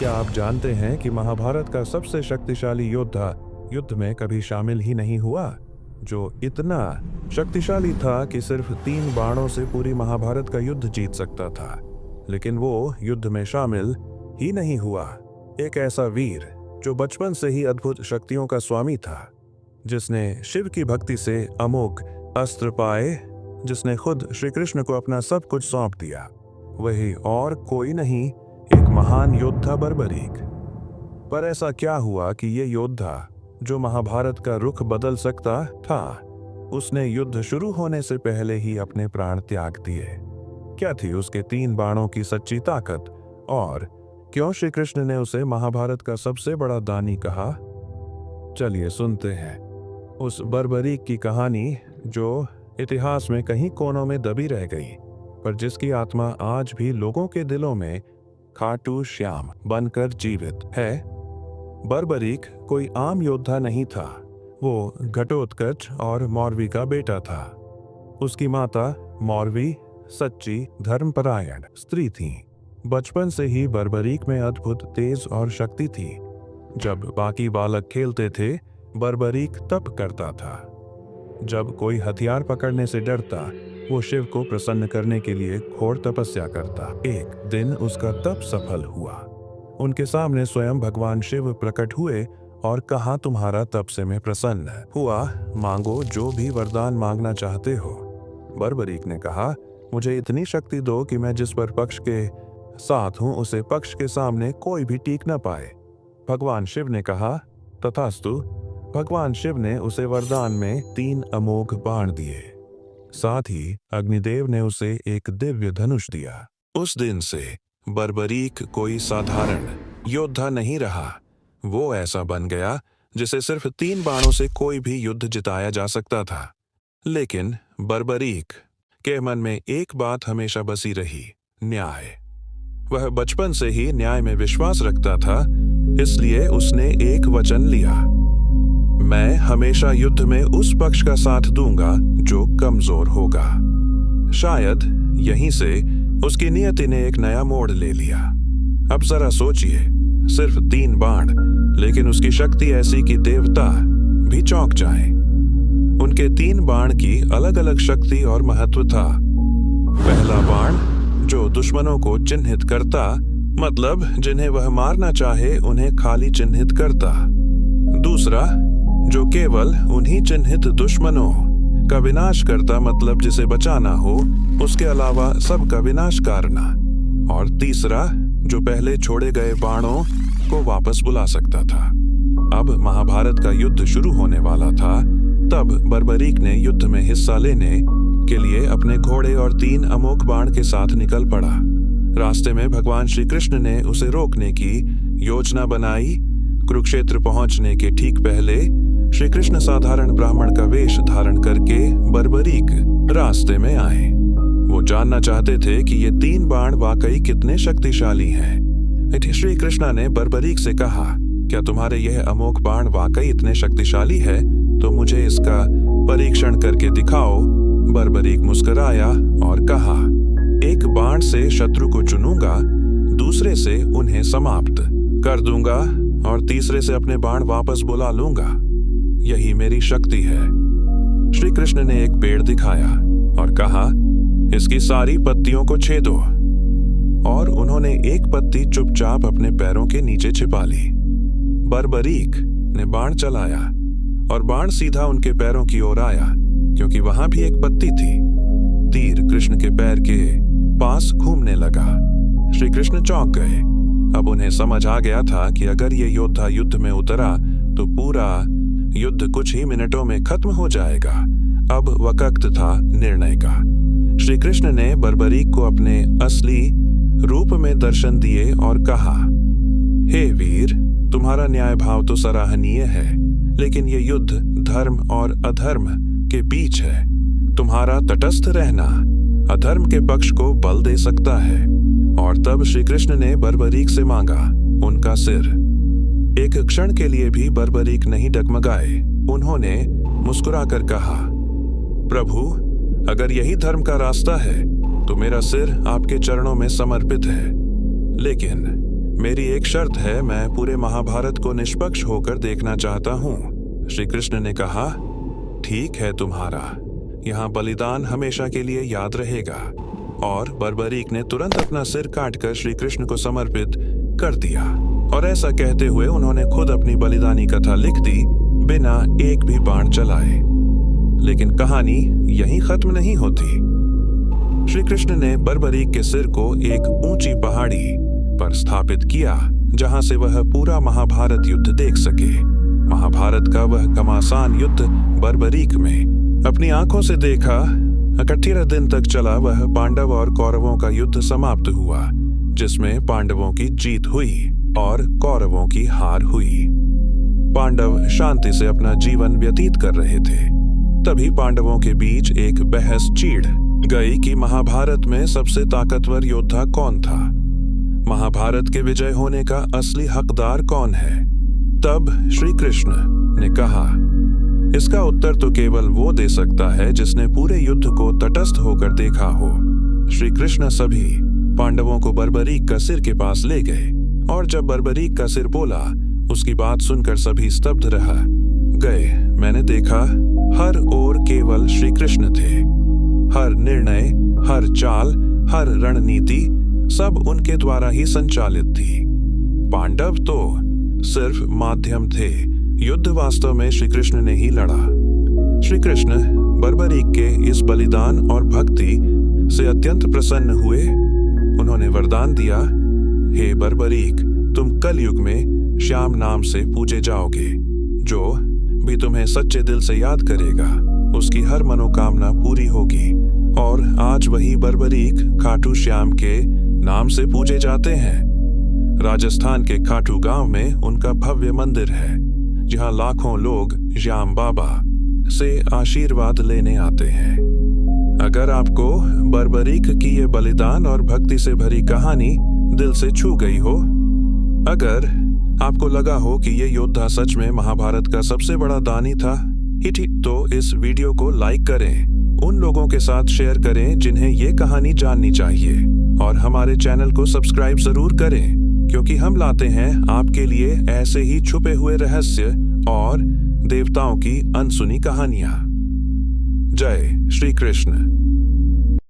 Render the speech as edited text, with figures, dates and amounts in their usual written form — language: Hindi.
क्या आप जानते हैं कि महाभारत का सबसे शक्तिशाली योद्धा युद्ध में कभी शामिल ही नहीं हुआ, जो इतना शक्तिशाली था कि सिर्फ 3 बाणों से पूरी महाभारत का युद्ध जीत सकता था, लेकिन वो युद्ध में शामिल ही नहीं हुआ। एक ऐसा वीर जो बचपन से ही अद्भुत शक्तियों का स्वामी था, जिसने शिव की भक्ति से अमोघ अस्त्र पाए, जिसने खुद श्री कृष्ण को अपना सब कुछ सौंप दिया, वही और कोई नहीं, एक महान योद्धा बर्बरीक। पर ऐसा क्या हुआ कि ये योद्धा जो महाभारत का रुख बदल सकता था, उसने युद्ध शुरू होने से पहले ही अपने प्राण त्याग दिए? क्या थी उसके 3 बाणों की सच्ची ताकत, और क्यों श्री कृष्ण ने उसे महाभारत का सबसे बड़ा दानी कहा? चलिए सुनते हैं उस बर्बरीक की कहानी, जो इतिहास में कहीं कोनों में दबी रह गई, पर जिसकी आत्मा आज भी लोगों के दिलों में खाटू श्याम बनकर जीवित है। बर्बरीक कोई आम योद्धा नहीं था, वो घटोत्कच और मौरवी का बेटा था। उसकी माता मौरवी सच्ची धर्मपरायण स्त्री थी। बचपन से ही बर्बरीक में अद्भुत तेज और शक्ति थी। जब बाकी बालक खेलते थे, बर्बरीक तप करता था। जब कोई हथियार पकड़ने से डरता, वो शिव को प्रसन्न करने के लिए घोर तपस्या करता। एक दिन उसका तप सफल हुआ। उनके सामने स्वयं भगवान शिव प्रकट हुए और कहा, तुम्हारा तप से मैं प्रसन्न हुआ, मांगो जो भी वरदान मांगना चाहते हो। बर्बरीक ने कहा, मुझे इतनी शक्ति दो कि मैं जिस पर पक्ष के साथ हूं उसे पक्ष के सामने कोई भी टीक न पाए। भगवान शिव ने कहा, तथास्तु। भगवान शिव ने उसे वरदान में 3 अमोघ बाण दिए। साथ ही अग्निदेव ने उसे एक दिव्य धनुष दिया। उस दिन से बर्बरीक कोई साधारण योद्धा नहीं रहा। वो ऐसा बन गया जिसे सिर्फ 3 बाणों से कोई भी युद्ध जिताया जा सकता था। लेकिन बर्बरीक के मन में एक बात हमेशा बसी रही, न्याय। वह बचपन से ही न्याय में विश्वास रखता था, इसलिए उसने एक वचन लिया, मैं हमेशा युद्ध में उस पक्ष का साथ दूंगा जो कमजोर होगा। शायद यहीं से उसकी नियति ने एक नया मोड़ ले लिया। अब जरा सोचिए, सिर्फ 3 बाण, लेकिन उसकी शक्ति ऐसी कि देवता भी चौंक जाए। उनके 3 बाण की अलग अलग शक्ति और महत्व था। पहला बाण जो दुश्मनों को चिन्हित करता, मतलब जिन्हें वह मारना चाहे उन्हें खाली चिन्हित करता। दूसरा जो केवल उन्हीं चिन्हित दुश्मनों का विनाश करता, मतलब जिसे बचाना हो, उसके अलावा सबका विनाश करना। और तीसरा जो पहले छोड़े गए बाणों को वापस बुला सकता था। अब महाभारत का युद्ध शुरू होने वाला था। तब बर्बरीक ने युद्ध में हिस्सा लेने के लिए अपने घोड़े और 3 अमोघ बाण के साथ निकल पड़ा। रास्ते में भगवान श्री कृष्ण ने उसे रोकने की योजना बनाई। कुरुक्षेत्र पहुंचने के ठीक पहले श्री कृष्ण साधारण ब्राह्मण का वेश धारण करके बर्बरीक रास्ते में आए। वो जानना चाहते थे कि ये 3 बाण वाकई कितने शक्तिशाली हैं। श्री कृष्ण ने बर्बरीक से कहा, क्या तुम्हारे यह अमोघ बाण वाकई इतने शक्तिशाली है? तो मुझे इसका परीक्षण करके दिखाओ। बर्बरीक मुस्कुराया और कहा, एक बाण से शत्रु को चुनूंगा, दूसरे से उन्हें समाप्त कर दूंगा और तीसरे से अपने बाण वापस बुला लूंगा। यही मेरी शक्ति है। श्री कृष्ण ने एक पेड़ दिखाया और कहा, इसकी सारी पत्तियों को छेदो। और उन्होंने एक पत्ती चुपचाप अपने पैरों के नीचे छिपा ली। बर्बरीक ने बाण चलाया और बाण सीधा उनके पैरों की ओर आया, क्योंकि वहां भी एक पत्ती थी। तीर कृष्ण के पैर के पास घूमने लगा। श्री कृष्ण चौंक गए। अब उन्हें समझ आ गया था कि अगर ये योद्धा युद्ध में उतरा तो पूरा युद्ध कुछ ही मिनटों में खत्म हो जाएगा। अब वक्त था निर्णय का। श्री कृष्ण ने बर्बरीक को अपने असली रूप में दर्शन दिए और कहा, हे वीर, तुम्हारा न्याय भाव तो सराहनीय है, लेकिन ये युद्ध धर्म और अधर्म के बीच है। तुम्हारा तटस्थ रहना अधर्म के पक्ष को बल दे सकता है। और तब श्री कृष्ण ने बर्बरीक से मांगा उनका सिर। एक क्षण के लिए भी बर्बरीक नहीं डगमगाए। उन्होंने मुस्कुराकर कहा, प्रभु, अगर यही धर्म का रास्ता है तो मेरा सिर आपके चरणों में समर्पित है। लेकिन मेरी एक शर्त है, मैं पूरे महाभारत को निष्पक्ष होकर देखना चाहता हूँ। श्री कृष्ण ने कहा, ठीक है तुम्हारा, यहाँ बलिदान हमेशा के लिए याद रहेगा। और बर्बरीक ने तुरंत अपना सिर काटकर श्री कृष्ण को समर्पित कर दिया। और ऐसा कहते हुए उन्होंने खुद अपनी बलिदानी कथा लिख दी, बिना एक भी बाण चलाए। लेकिन कहानी यहीं खत्म नहीं होती। श्री कृष्ण ने बर्बरीक के सिर को एक ऊंची पहाड़ी पर स्थापित किया, जहां से वह पूरा महाभारत युद्ध देख सके। महाभारत का वह घमासान युद्ध बर्बरीक में अपनी आंखों से देखा। 18 दिन तक चला वह पांडव और कौरवों का युद्ध समाप्त हुआ, जिसमें पांडवों की जीत हुई और कौरवों की हार हुई। पांडव शांति से अपना जीवन व्यतीत कर रहे थे। तभी पांडवों के बीच एक बहस छिड़ गई कि महाभारत में सबसे ताकतवर योद्धा कौन था, महाभारत के विजय होने का असली हकदार कौन है। तब श्री कृष्ण ने कहा, इसका उत्तर तो केवल वो दे सकता है जिसने पूरे युद्ध को तटस्थ होकर देखा हो। श्री कृष्ण सभी पांडवों को बर्बरीक का सिर के पास ले गए, और जब बर्बरीक का सिर बोला, उसकी बात सुनकर सभी स्तब्ध रह गए। मैंने देखा, हर ओर केवल श्री कृष्ण थे। हर निर्णय, हर चाल, हर रणनीति सब उनके द्वारा ही संचालित थी। पांडव तो सिर्फ माध्यम थे। युद्ध वास्तव में श्री कृष्ण ने ही लड़ा। श्री कृष्ण बर्बरीक के इस बलिदान और भक्ति से अत्यंत प्रसन्न हुए। उन्होंने वरदान दिया, हे बर्बरीक, तुम कलयुग में श्याम नाम से पूजे जाओगे। जो भी तुम्हें सच्चे दिल से याद करेगा, उसकी हर मनोकामना पूरी होगी। और आज वही बर्बरीक खाटू श्याम के नाम से पूजे जाते हैं। राजस्थान के खाटू गांव में उनका भव्य मंदिर है, जहां लाखों लोग श्याम बाबा से आशीर्वाद लेने आते हैं। अगर आपको बर्बरीक की ये बलिदान और भक्ति से भरी कहानी दिल से छू गई हो, अगर आपको लगा हो कि ये योद्धा सच में महाभारत का सबसे बड़ा दानी था, तो इस वीडियो को लाइक करें, उन लोगों के साथ शेयर करें जिन्हें ये कहानी जाननी चाहिए, और हमारे चैनल को सब्सक्राइब जरूर करें, क्योंकि हम लाते हैं आपके लिए ऐसे ही छुपे हुए रहस्य और देवताओं की अनसुनी कहानियां। जय श्री कृष्ण।